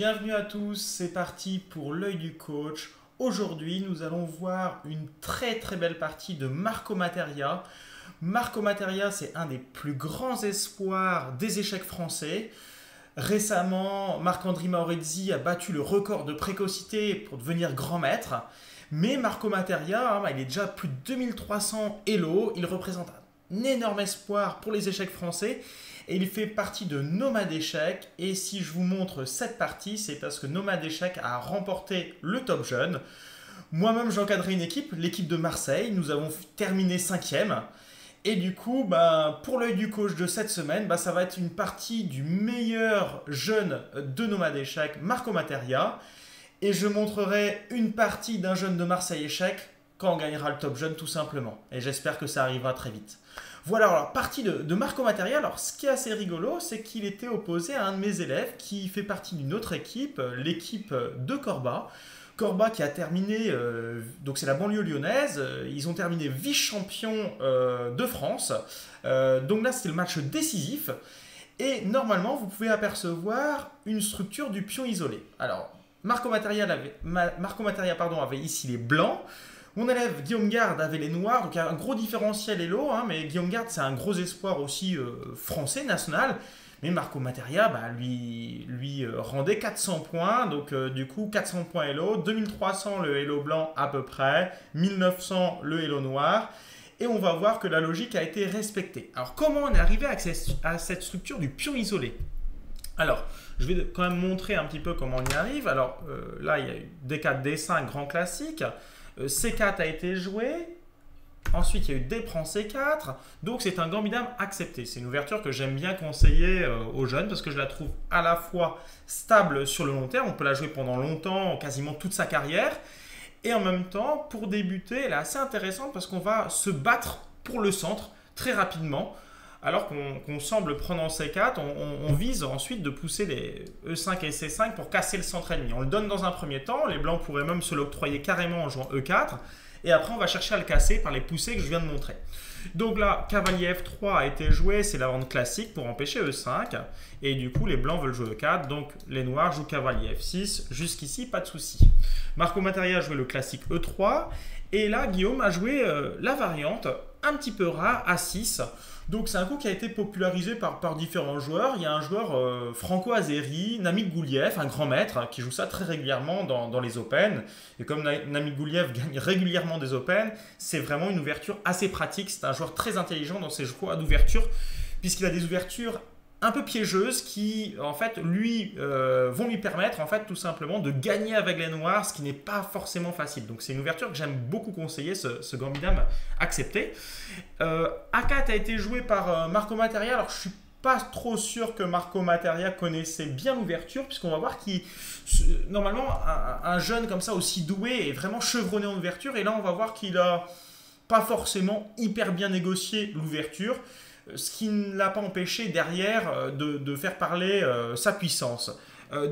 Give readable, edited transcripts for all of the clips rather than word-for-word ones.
Bienvenue à tous, c'est parti pour l'œil du coach. Aujourd'hui, nous allons voir une très belle partie de Marco Materia. Marco Materia, c'est un des plus grands espoirs des échecs français. Récemment, Marc-André Maurezzi a battu le record de précocité pour devenir grand maître. Mais Marco Materia, il est déjà plus de 2300 Elo. Il représente un énorme espoir pour les échecs français. Et il fait partie de Nomad Échecs. Et si je vous montre cette partie, c'est parce que Nomad Échecs a remporté le top jeune. Moi-même, j'ai encadré une équipe, l'équipe de Marseille. Nous avons terminé 5e. Et du coup, pour l'œil du coach de cette semaine, ça va être une partie du meilleur jeune de Nomad Échecs, Marco Materia. Et je montrerai une partie d'un jeune de Marseille Échecs quand on gagnera le top jeune tout simplement. Et j'espère que ça arrivera très vite. Voilà, alors partie de Marco Materia. Alors ce qui est assez rigolo, c'est qu'il était opposé à un de mes élèves qui fait partie d'une autre équipe, l'équipe de Corba. Corba qui a terminé, donc c'est la banlieue lyonnaise, ils ont terminé vice-champion de France. Donc là, c'était le match décisif. Et normalement, vous pouvez apercevoir une structure du pion isolé. Alors, Marco Materia avait ici les blancs. Mon élève Guillaume Garde avait les noirs, donc il y a un gros différentiel Elo, mais Guillaume Garde c'est un gros espoir aussi français, national. Mais Marco Materia lui rendait 400 points, donc du coup 400 points Elo, 2300 le Elo blanc à peu près, 1900 le Elo noir. Et on va voir que la logique a été respectée. Alors comment on est arrivé à cette structure du pion isolé? Alors, je vais quand même montrer un petit peu comment on y arrive. Alors là, il y a eu D4, D5, grand classique. C4 a été joué. Ensuite, il y a eu D prend C4. Donc, c'est un gambit dame accepté. C'est une ouverture que j'aime bien conseiller aux jeunes parce que je la trouve à la fois stable sur le long terme. On peut la jouer pendant longtemps, quasiment toute sa carrière. Et en même temps, pour débuter, elle est assez intéressante parce qu'on va se battre pour le centre très rapidement. Alors qu'on semble prendre en C4, on vise ensuite de pousser les E5 et C5 pour casser le centre ennemi. On le donne dans un premier temps, les blancs pourraient même se l'octroyer carrément en jouant E4, et après on va chercher à le casser par les poussées que je viens de montrer. Donc là, cavalier F3 a été joué, c'est la vente classique pour empêcher E5, et du coup les blancs veulent jouer E4, donc les noirs jouent cavalier F6, jusqu'ici pas de souci. Marco Materia a joué le classique E3, et là Guillaume a joué la variante un petit peu rare, A6. Donc c'est un coup qui a été popularisé par différents joueurs. Il y a un joueur franco-azéri, Namik Gouliev, un grand maître, qui joue ça très régulièrement dans les Open. Et comme Namik Gouliev gagne régulièrement des Open, c'est vraiment une ouverture assez pratique. C'est un joueur très intelligent dans ses choix d'ouverture, puisqu'il a des ouvertures un peu piégeuses qui, en fait, vont lui permettre, en fait, tout simplement de gagner avec les noirs, ce qui n'est pas forcément facile. Donc, c'est une ouverture que j'aime beaucoup conseiller, ce gambit dame accepté. A4 a été joué par Marco Materia. Alors, je ne suis pas trop sûr que Marco Materia connaissait bien l'ouverture, puisqu'on va voir qu'il, normalement, un jeune comme ça, aussi doué, est vraiment chevronné en ouverture. Et là, on va voir qu'il n'a pas forcément hyper bien négocié l'ouverture, ce qui ne l'a pas empêché derrière de faire parler sa puissance.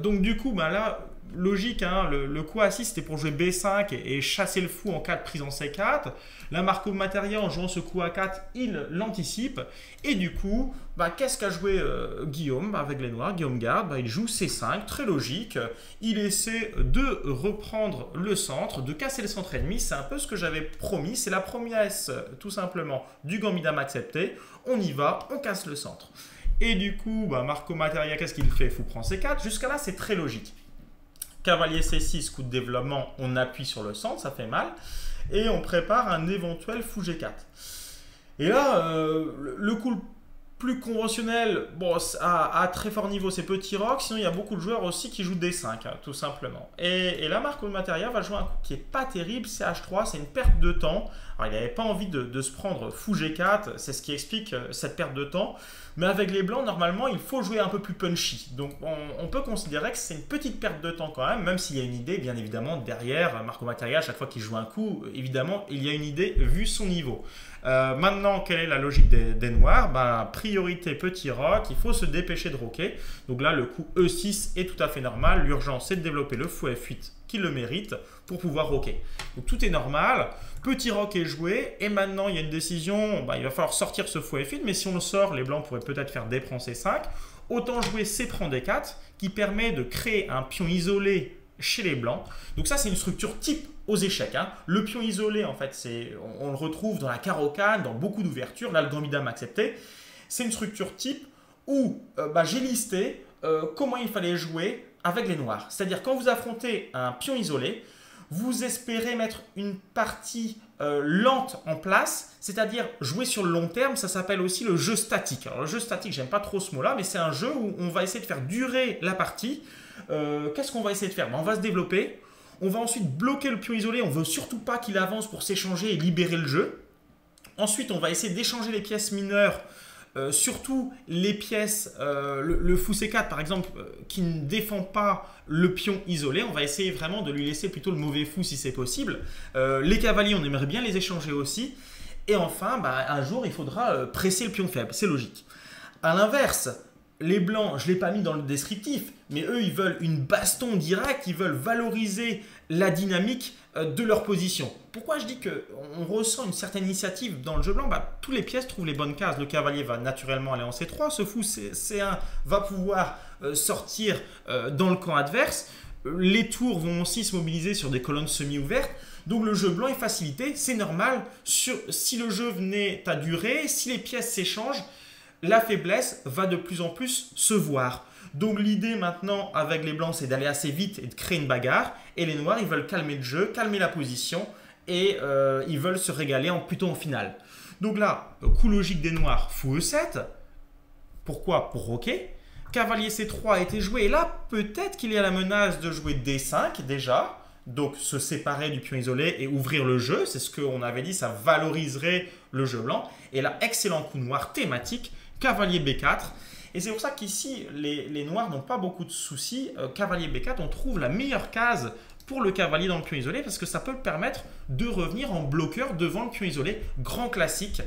Donc du coup, là, logique, le coup A6 c'était pour jouer B5 et chasser le fou en cas de prise en C4. Là, Marco Materia, en jouant ce coup A4, il l'anticipe. Et du coup, qu'est-ce qu'a joué Guillaume avec les noirs? Guillaume Garde, il joue C5, très logique. Il essaie de reprendre le centre, de casser le centre ennemi. C'est un peu ce que j'avais promis. C'est la promesse, tout simplement, du gambit dame accepté. On y va, on casse le centre. Et du coup, Marco Materia, qu'est-ce qu'il fait? Fou prend C4. Jusqu'à là, c'est très logique. Cavalier C6, coup de développement, on appuie sur le centre, ça fait mal. Et on prépare un éventuel fou G4. Et là, le coup le plus conventionnel, à très fort niveau, c'est petit roc. Sinon, il y a beaucoup de joueurs aussi qui jouent D5, tout simplement. Et là, Marco Materia va jouer un coup qui n'est pas terrible, c'est H3, c'est une perte de temps. Alors, il n'avait pas envie de se prendre fou G4, c'est ce qui explique cette perte de temps. Mais avec les blancs, normalement, il faut jouer un peu plus punchy. Donc, on peut considérer que c'est une petite perte de temps quand même s'il y a une idée, bien évidemment, derrière Marco Materia, à chaque fois qu'il joue un coup, évidemment, il y a une idée vu son niveau. Maintenant, quelle est la logique des noirs? Priorité petit roc, il faut se dépêcher de roquer. Donc là, le coup E6 est tout à fait normal. L'urgence, c'est de développer le fou F8 qui le mérite pour pouvoir roquer. Donc tout est normal. Petit roc est joué. Et maintenant, il y a une décision. Il va falloir sortir ce fou F8. Mais si on le sort, les blancs pourraient peut-être faire D prend C5. autant jouer C prend D4 qui permet de créer un pion isolé chez les blancs. Donc ça, c'est une structure type aux échecs. Hein. Le pion isolé, en fait, on le retrouve dans la carocane, dans beaucoup d'ouvertures. Là, le gambit dame accepté. C'est une structure type où j'ai listé comment il fallait jouer avec les noirs. C'est-à-dire, quand vous affrontez un pion isolé, vous espérez mettre une partie lente en place, c'est-à-dire jouer sur le long terme. Ça s'appelle aussi le jeu statique. Alors, le jeu statique, j'aime pas trop ce mot-là, mais c'est un jeu où on va essayer de faire durer la partie. Qu'est-ce qu'on va essayer de faire? On va se développer. On va ensuite bloquer le pion isolé. On ne veut surtout pas qu'il avance pour s'échanger et libérer le jeu. Ensuite, on va essayer d'échanger les pièces mineures. Surtout les pièces, le fou C4 par exemple, qui ne défend pas le pion isolé, on va essayer vraiment de lui laisser plutôt le mauvais fou si c'est possible. Les cavaliers, on aimerait bien les échanger aussi. Et enfin, un jour, il faudra presser le pion faible, c'est logique. A l'inverse, les blancs, je ne l'ai pas mis dans le descriptif, mais eux, ils veulent une baston directe, ils veulent valoriser la dynamique de leur position. Pourquoi je dis qu'on ressent une certaine initiative dans le jeu blanc? Tous les pièces trouvent les bonnes cases. Le cavalier va naturellement aller en C3. Ce fou C1 va pouvoir sortir dans le camp adverse. Les tours vont aussi se mobiliser sur des colonnes semi-ouvertes. Donc le jeu blanc est facilité. C'est normal. Si le jeu venait à durer, si les pièces s'échangent, la faiblesse va de plus en plus se voir. Donc l'idée maintenant avec les blancs, c'est d'aller assez vite et de créer une bagarre. Et les noirs, ils veulent calmer le jeu, calmer la position et ils veulent se régaler plutôt en finale. Donc là, coup logique des noirs, fou E7. Pourquoi? Pour roquer. Cavalier C3 a été joué et là, peut-être qu'il y a la menace de jouer D5 déjà. Donc se séparer du pion isolé et ouvrir le jeu. C'est ce qu'on avait dit, ça valoriserait le jeu blanc. Et là, excellent coup noir thématique, cavalier B4. Et c'est pour ça qu'ici, les noirs n'ont pas beaucoup de soucis. Cavalier B4, on trouve la meilleure case pour le cavalier dans le pion isolé parce que ça peut permettre de revenir en bloqueur devant le pion isolé. Grand classique,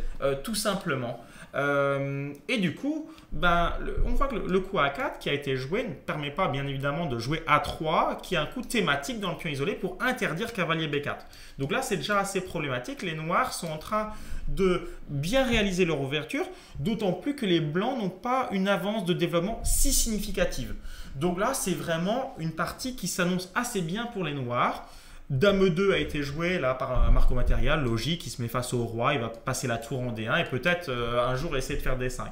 tout simplement. Et du coup, on voit que le coup A4 qui a été joué ne permet pas bien évidemment de jouer A3 qui est un coup thématique dans le pion isolé pour interdire cavalier B4. Donc là, c'est déjà assez problématique. Les noirs sont en train de bien réaliser leur ouverture, d'autant plus que les blancs n'ont pas une avance de développement si significative. Donc là, c'est vraiment une partie qui s'annonce assez bien pour les noirs. Dame E2 a été joué là par Marco Material, logique, il se met face au roi, il va passer la tour en D1 et peut-être un jour essayer de faire D5.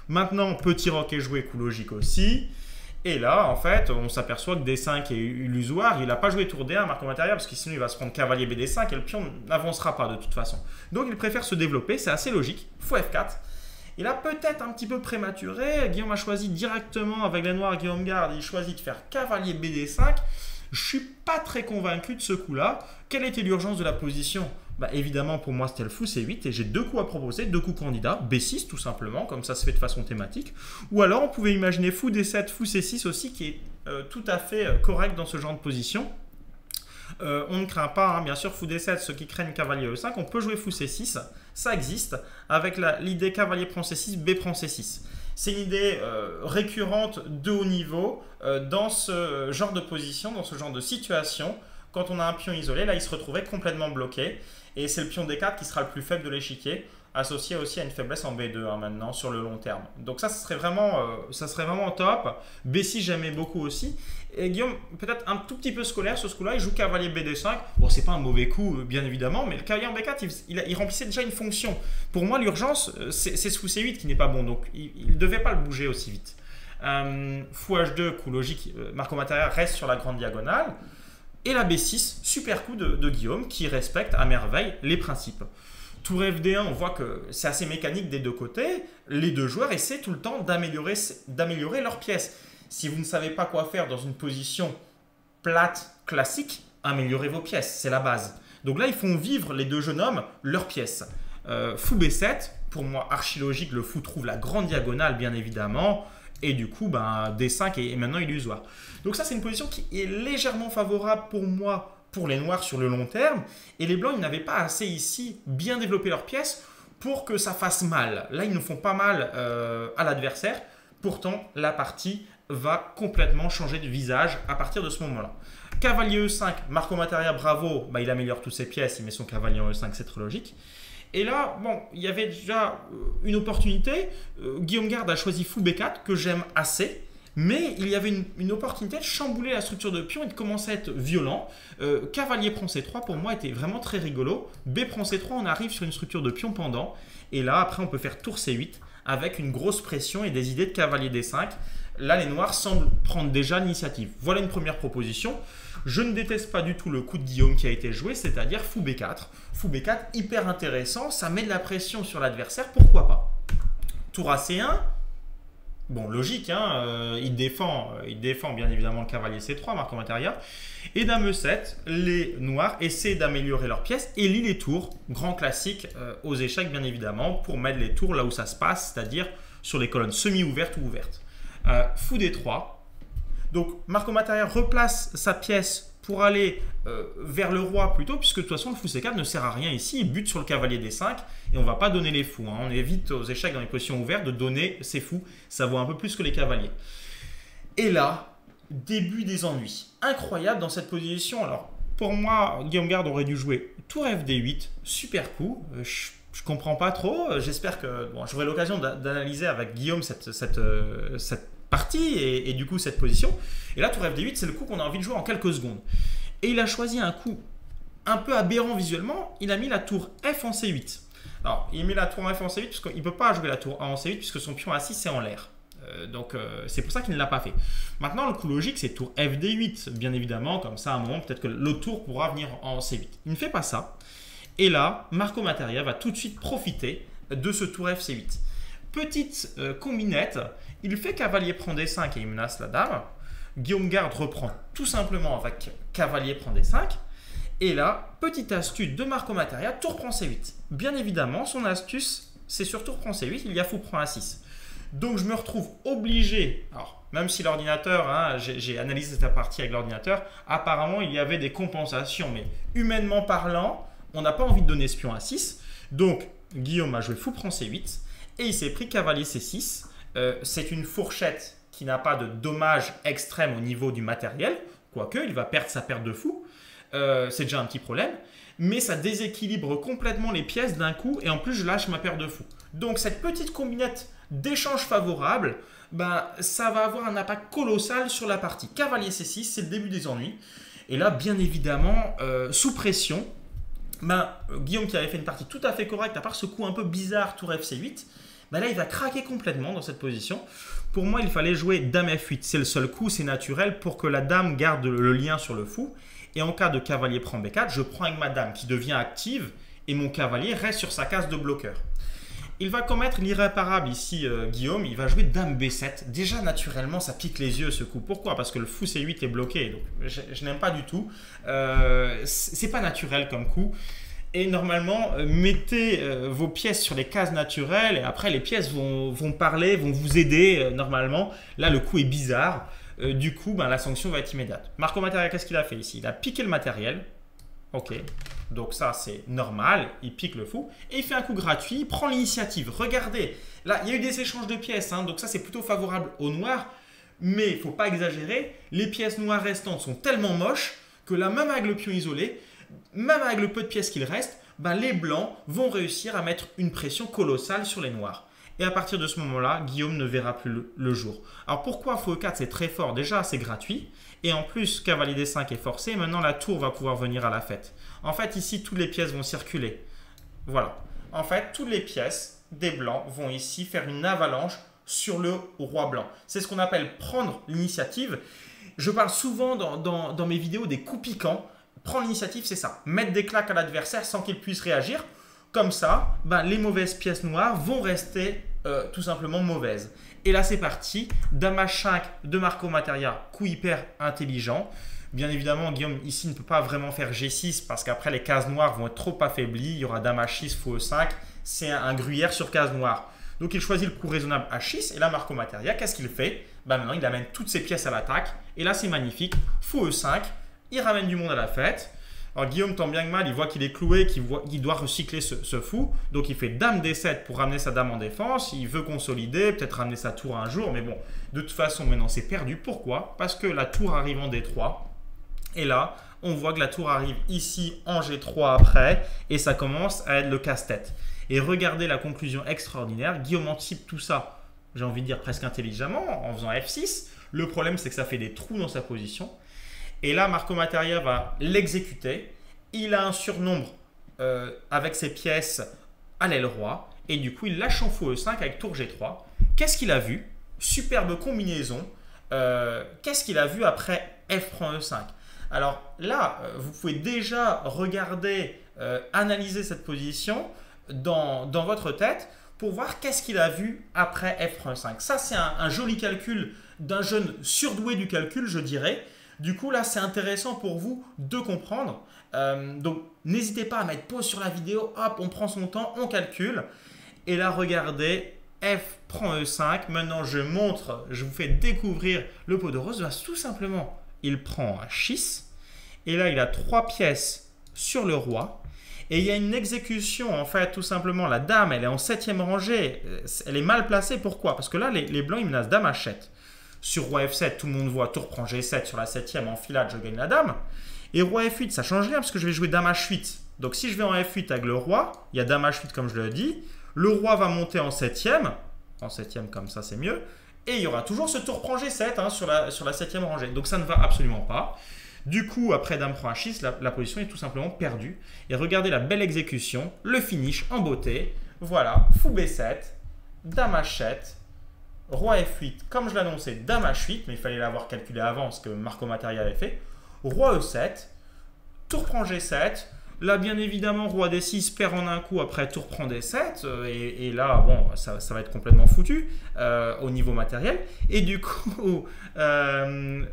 Maintenant, petit roc est joué, coup logique aussi. Et là, en fait, on s'aperçoit que D5 est illusoire. Il n'a pas joué tour D1, Marco Material, parce que sinon il va se prendre cavalier BD5 et le pion n'avancera pas de toute façon. Donc il préfère se développer, c'est assez logique. Fou F4. Il a peut-être un petit peu prématuré. Guillaume a choisi directement avec les noirs, Guillaume Garde, il choisit de faire cavalier BD5. Je ne suis pas très convaincu de ce coup-là. Quelle était l'urgence de la position? Évidemment, pour moi, c'était le fou C8 et j'ai deux coups à proposer, deux coups candidats. B6, tout simplement, comme ça se fait de façon thématique. Ou alors, on pouvait imaginer fou D7, fou C6 aussi, qui est tout à fait correct dans ce genre de position. On ne craint pas, bien sûr, fou D7, ceux qui craignent cavalier E5. On peut jouer fou C6, ça existe, avec l'idée cavalier prend C6, B prend C6. C'est une idée récurrente de haut niveau dans ce genre de position, dans ce genre de situation. Quand on a un pion isolé, là, il se retrouvait complètement bloqué. Et c'est le pion D4 qui sera le plus faible de l'échiquier, associé aussi à une faiblesse en B2 maintenant sur le long terme. Donc ça, ça serait vraiment top. B6, j'aimais beaucoup aussi. Et Guillaume, peut-être un tout petit peu scolaire sur ce coup-là, il joue cavalier BD5. Bon, c'est pas un mauvais coup, bien évidemment, mais le cavalier en B4, il remplissait déjà une fonction. Pour moi, l'urgence, c'est ce fou C8 qui n'est pas bon, donc il ne devait pas le bouger aussi vite. Fou H2, coup logique, Marco Material reste sur la grande diagonale. Et la B6, super coup de Guillaume qui respecte à merveille les principes. Tour FD1, on voit que c'est assez mécanique des deux côtés. Les deux joueurs essaient tout le temps d'améliorer leurs pièces. Si vous ne savez pas quoi faire dans une position plate classique, améliorez vos pièces, c'est la base. Donc là, ils font vivre les deux jeunes hommes leurs pièces. Fou B7, pour moi archi logique, le fou trouve la grande diagonale bien évidemment. Et du coup, D5 est maintenant illusoire. Donc ça, c'est une position qui est légèrement favorable pour moi, pour les noirs sur le long terme. Et les blancs, ils n'avaient pas assez ici bien développé leurs pièces pour que ça fasse mal. Là, ils nous font pas mal à l'adversaire. Pourtant, la partie va complètement changer de visage à partir de ce moment-là. Cavalier E5, Marco Material, bravo, il améliore toutes ses pièces, il met son cavalier en E5, c'est très logique. Et là, bon, il y avait déjà une opportunité. Guillaume Garde a choisi fou B4, que j'aime assez. Mais il y avait une opportunité de chambouler la structure de pion et de commencer à être violent. Cavalier prend C3, pour moi, était vraiment très rigolo. B prend C3, on arrive sur une structure de pion pendant. Et là, après, on peut faire tour C8 avec une grosse pression et des idées de cavalier D5. Là, les noirs semblent prendre déjà l'initiative. Voilà une première proposition. Je ne déteste pas du tout le coup de Guillaume qui a été joué, c'est-à-dire fou B4. Fou B4, hyper intéressant, ça met de la pression sur l'adversaire, pourquoi pas. Tour AC1, bon, logique, hein, il défend bien évidemment le cavalier C3, Marco Materia. Et dame E7, les noirs essaient d'améliorer leurs pièces et lient les tours, grand classique aux échecs bien évidemment, pour mettre les tours là où ça se passe, c'est-à-dire sur les colonnes semi-ouvertes ou ouvertes. Fou D3. Donc Marco Materia replace sa pièce pour aller vers le roi plutôt, puisque de toute façon le fou C4 ne sert à rien ici, il bute sur le cavalier D5 et on ne va pas donner les fous. Hein. On évite aux échecs dans les positions ouvertes de donner ses fous, ça vaut un peu plus que les cavaliers. Et là, début des ennuis. Incroyable dans cette position. Alors pour moi, Guillaume Garde aurait dû jouer tour FD8, super coup. Je comprends pas trop. J'espère que bon, j'aurai l'occasion d'analyser avec Guillaume cette partie et du coup cette position. Et là, tour FD8, c'est le coup qu'on a envie de jouer en quelques secondes. Et il a choisi un coup un peu aberrant visuellement. Il a mis la tour F en C8. Alors, il met la tour F en C8 parce qu'il ne peut pas jouer la tour A en C8 puisque son pion A6 est en l'air. Donc, c'est pour ça qu'il ne l'a pas fait. Maintenant, le coup logique, c'est tour FD8, bien évidemment. Comme ça, à un moment, peut-être que l'autre tour pourra venir en C8. Il ne fait pas ça. Et là, Marco Materia va tout de suite profiter de ce tour FC8. Petite combinette, il fait cavalier prend D5 et il menace la dame. Guillaume Garde reprend tout simplement avec cavalier prend D5. Et là, petite astuce de Marco Materia, tour prend C8. Bien évidemment, son astuce, c'est sur tour prend C8, il y a fou prend A6. Donc je me retrouve obligé, alors même si l'ordinateur, hein, j'ai analysé cette partie avec l'ordinateur, apparemment il y avait des compensations, mais humainement parlant, on n'a pas envie de donner ce pion A6. Donc Guillaume a joué fou prend C8 et il s'est pris cavalier C6. C'est une fourchette qui n'a pas de dommage extrême au niveau du matériel, quoique il va perdre sa paire de fou. C'est déjà un petit problème, mais ça déséquilibre complètement les pièces d'un coup et en plus je lâche ma paire de fou. Donc cette petite combinette d'échange favorable, ben, ça va avoir un impact colossal sur la partie. Cavalier C6, c'est le début des ennuis. Et là, bien évidemment, sous pression, ben, Guillaume qui avait fait une partie tout à fait correcte, à part ce coup un peu bizarre, tour FC8, ben là il va craquer complètement dans cette position. Pour moi, il fallait jouer dame F8. C'est le seul coup, c'est naturel pour que la dame garde le lien sur le fou. Et en cas de cavalier prend B4, je prends avec ma dame qui devient active et mon cavalier reste sur sa case de bloqueur. Il va commettre l'irréparable ici, Guillaume. Il va jouer dame B7. Déjà, naturellement, ça pique les yeux ce coup. Pourquoi? Parce que le fou C8 est bloqué. Donc, je n'aime pas du tout. C'est pas naturel comme coup. Et normalement, mettez vos pièces sur les cases naturelles et après, les pièces vont parler, vont vous aider normalement. Là, le coup est bizarre. Du coup, ben, la sanction va être immédiate. Marco Materia, qu'est-ce qu'il a fait ici? Il a piqué le matériel. Ok, donc ça c'est normal, il pique le fou et il fait un coup gratuit, il prend l'initiative. Regardez, là il y a eu des échanges de pièces, hein, donc ça c'est plutôt favorable aux noirs, mais il ne faut pas exagérer, les pièces noires restantes sont tellement moches que là même avec le pion isolé, même avec le peu de pièces qu'il reste, ben, les blancs vont réussir à mettre une pression colossale sur les noirs. Et à partir de ce moment-là, Guillaume ne verra plus le jour. Alors pourquoi fou E4 c'est très fort? Déjà c'est gratuit. Et en plus, cavalier D5 est forcé. Maintenant, la tour va pouvoir venir à la fête. En fait, ici, toutes les pièces vont circuler. Voilà. En fait, toutes les pièces des blancs vont ici faire une avalanche sur le roi blanc. C'est ce qu'on appelle prendre l'initiative. Je parle souvent dans mes vidéos des coups piquants. Prendre l'initiative, c'est ça. Mettre des claques à l'adversaire sans qu'il puisse réagir. Comme ça, ben, les mauvaises pièces noires vont rester tout simplement mauvaises. Et là, c'est parti. Dame H5 de Marco Materia, coup hyper intelligent. Bien évidemment, Guillaume ici ne peut pas vraiment faire G6 parce qu'après, les cases noires vont être trop affaiblies. Il y aura Dame H6, fou E5. C'est un gruyère sur case noire. Donc, il choisit le coup raisonnable H6. Et là, Marco Materia, qu'est-ce qu'il fait? Ben, maintenant, il amène toutes ses pièces à l'attaque. Et là, c'est magnifique. Fou E5. Il ramène du monde à la fête. Alors Guillaume, tant bien que mal, il voit qu'il est cloué, qu'il doit recycler ce fou. Donc il fait dame D7 pour ramener sa dame en défense. Il veut consolider, peut-être ramener sa tour un jour. Mais bon, de toute façon, maintenant c'est perdu. Pourquoi? Parce que la tour arrive en D3. Et là, on voit que la tour arrive ici en G3 après et ça commence à être le casse-tête. Et regardez la conclusion extraordinaire. Guillaume anticipe tout ça, j'ai envie de dire presque intelligemment, en faisant F6. Le problème, c'est que ça fait des trous dans sa position. Et là, Marco Matteria va l'exécuter. Il a un surnombre avec ses pièces à l'aile roi. Et du coup, il lâche en fou E5 avec tour G3. Qu'est-ce qu'il a vu? Superbe combinaison. Qu'est-ce qu'il a vu après F prend E5? Alors là, vous pouvez déjà regarder, analyser cette position dans votre tête pour voir qu'est-ce qu'il a vu après F prend E5. Ça, c'est un joli calcul d'un jeune surdoué du calcul, je dirais. Du coup, là, c'est intéressant pour vous de comprendre. Donc, n'hésitez pas à mettre pause sur la vidéo. Hop, on prend son temps, on calcule. Et là, regardez, F prend E5. Maintenant, je vous fais découvrir le pot de rose. Bah, tout simplement, il prend H6. Et là, il a 3 pièces sur le roi. Et il y a une exécution, en fait, tout simplement. La dame, elle est en 7e rangée. Elle est mal placée. Pourquoi? Parce que là, les blancs, ils menacent dame H7. Sur roi F7, tout le monde voit tour prend G7 sur la 7e. En filade, je gagne la dame. Et roi F8, ça change rien parce que je vais jouer dame H8. Donc, si je vais en F8 avec le roi, il y a dame H8 comme je l'ai dit. Le roi va monter en 7e. En 7e, comme ça, c'est mieux. Et il y aura toujours ce tour prend G7 hein, sur la 7e rangée. Donc, ça ne va absolument pas. Du coup, après dame prend H6, la position est tout simplement perdue. Et regardez la belle exécution, le finish en beauté. Voilà, fou B7, dame H7, roi F8, comme je l'annonçais, dame H8, mais il fallait l'avoir calculé avant, ce que Marco Matteria avait fait. Roi E7, tour prend G7. Là, bien évidemment, roi D6 perd en un coup après tour prend D7. Et là, bon, ça va être complètement foutu au niveau matériel. Et du coup, Guillaume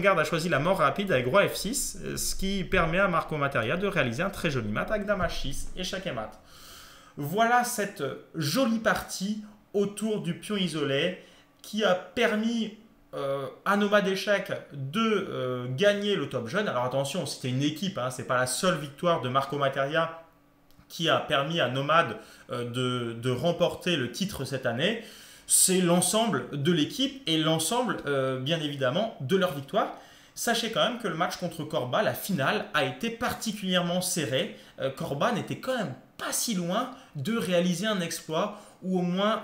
Garde a choisi la mort rapide avec roi F6, ce qui permet à Marco Matteria de réaliser un très joli mat avec dame H6, échec et mat. Voilà cette jolie partie autour du pion isolé qui a permis à Nomade Échecs de gagner le top jeune. Alors attention, c'était une équipe, hein, ce n'est pas la seule victoire de Marco Matteria qui a permis à Nomade de remporter le titre cette année. C'est l'ensemble de l'équipe et l'ensemble, bien évidemment, de leur victoire. Sachez quand même que le match contre Corba, la finale, a été particulièrement serré. Corba n'était quand même pas si loin de réaliser un exploit ou au moins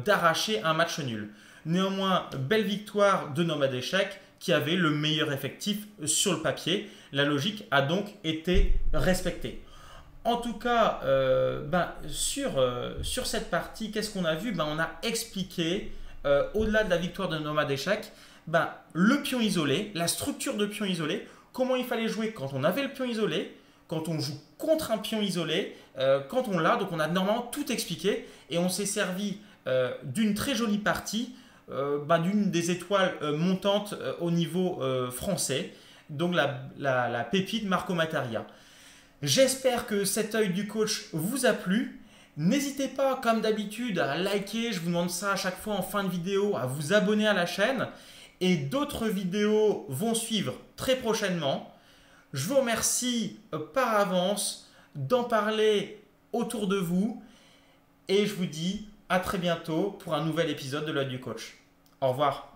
d'arracher un match nul. Néanmoins, belle victoire de Nomade Échecs qui avait le meilleur effectif sur le papier. La logique a donc été respectée. En tout cas, sur cette partie, qu'est-ce qu'on a vu? On a expliqué, au-delà de la victoire de Nomade Échecs, le pion isolé, la structure de pion isolé, comment il fallait jouer quand on avait le pion isolé, quand on joue contre un pion isolé, quand on l'a. Donc on a normalement tout expliqué et on s'est servi d'une très jolie partie, d'une des étoiles montantes au niveau français, donc la pépite Marco Matteria. J'espère que cet œil du coach vous a plu. N'hésitez pas, comme d'habitude, à liker, je vous demande ça à chaque fois en fin de vidéo, à vous abonner à la chaîne. Et d'autres vidéos vont suivre très prochainement. Je vous remercie par avance d'en parler autour de vous. Et je vous dis à très bientôt pour un nouvel épisode de l'œil du coach. Au revoir.